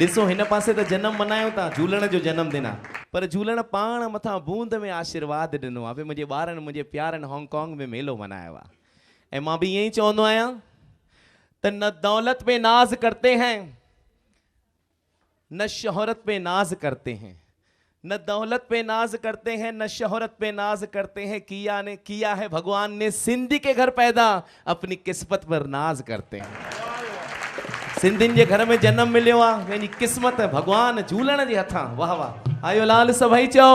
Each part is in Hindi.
ॾिसो हिन पासे त जन्म मनायो था झूलण जो जन्मदिन आहे पर झूलण पाण मथां बूंद में आशीर्वाद ॾिनो आहे। मुंहिंजे ॿारनि मुंहिंजे प्यारनि हांगकांग में मेलो मनायो आहे। ऐं मां बि ईअं ई चवंदो आहियां त न दौलत पे नाज करते हैं न शोहरत पे नाज करते हैं, न दौलत पे नाज करते हैं न शोहरत पे नाज करते हैं, किया है भगवान ने सिंधी के घर पैदा, अपनी किस्मत पर नाज करते हैं। सिंधियुनि जे घर में जन्म मिलियो आहे, पंहिंजी किस्मत भगवान झूलण जे हथां। वाह वाह, आयो लाल सभई चओ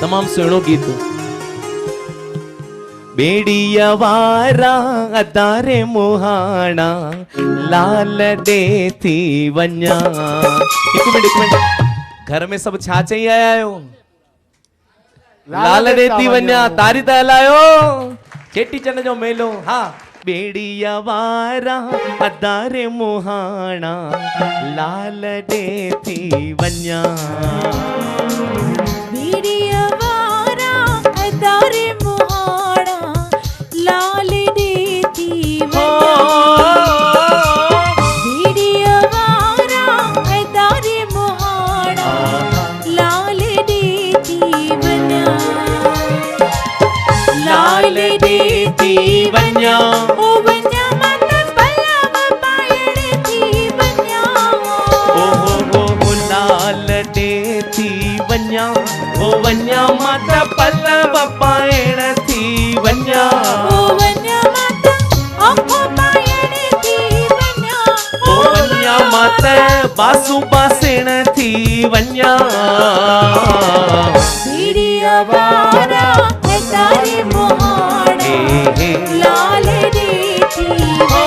तमामु सुहिणो गीत। बेड़िया वारा अदारे मुहाना लाल दे थी वञा। हिकु मिनट घर में सभु छा चई आया आहियो? लाल दे थी वञा। तारी त हलायो, चेटी चंड जो मेलो। हा, बेड़िया वारा अदारे मुहाना लाल दे थी वञा। बेड़िया वारा अदारे मुहाना लाल दे थी वञा। बेड़िया वारा अदारे मुहाना लाल दे थी वञा। लाल दे थी वञा। ओ वञा मत पलव पाइण थी वञा। ओ लाल दे थी वञा। ओ वञा मत पलव पाइण थी वञा। ओ वञा मत अखो पाइण थी वञा। ओ वञा मत बासु बासण थी वञा। बेड़िया वारा अदारे मुहाना लाल दे थी वञा।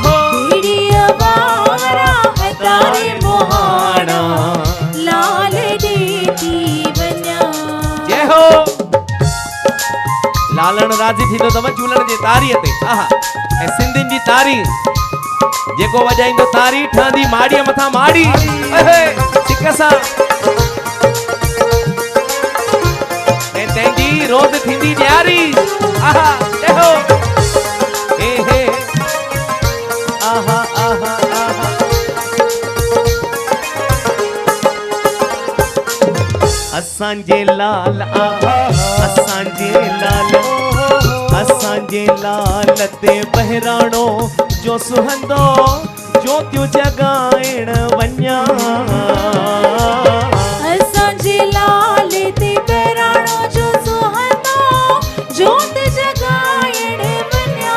बेड़िया वारा अदारे मुहाना लाल दे थी वञा। जय हो। लालण राजी थींदो अथव झूलण जे तारीअ ते। आहा, ऐं सिंधियुनि जी तारी जेको वॼाईंदो तारी ठहंदी माड़ीअ मथां माड़ी। सिक सां ऐं तंहिंजी रोज़ थींदी ॾियारी। आहा, जय हो। हे हे आहा आहा आहा। असांजे लाल आहा, असांजे लाल, असांजे लाल ते बहिराणो जो सुहंदो ज्योतियूं जगाइण वञा। असांजे लाल ते बहिराणो जो सुहंदो ज्योत जगाइण वञा।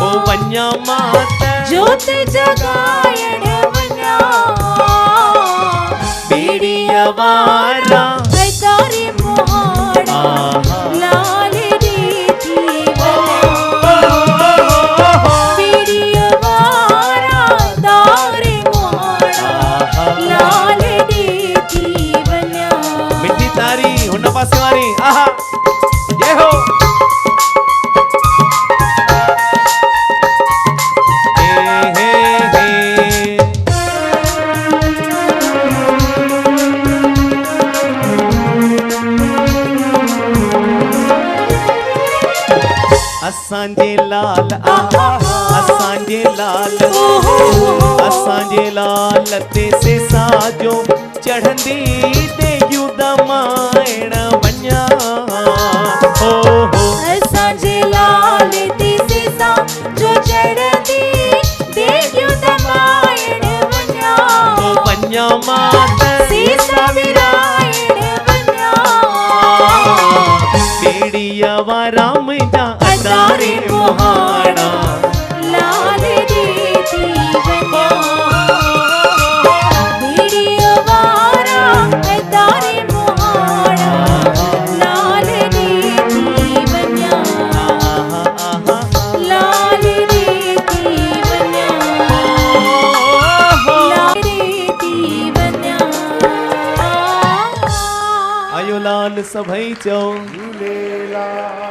ओ वञा मात ज्योत जगाइण वञा। बेड़िया वारा अदारे मुहाना लाल दे थी वञा। बेड़िया वारा अदारे मुहाना लाल दे थी वञा। मिठी तारी हुन पासे वारी। आहा, जय हो। हे हे हे असांजे लाल आहा, असांजे लाल, असांजे लाल ते सेसा जो चढ़ंदी देयूं दमाइण वञा। हो हो असांजे लाल ते सेसा जो चढ़ंदी देयूं दमाइण वञा। ओ वञा मात सेसा विराइण वञा। बेड़िया वारा मुंहिंजा अदारे मुहाना लाल दे थी वञा। बेड़िया वारा अदारे मुहाना लाल दे थी वञा। लाल दे थी वञा। लाल दे थी वञा। आयो लाल सभई चओ झूलेलाल।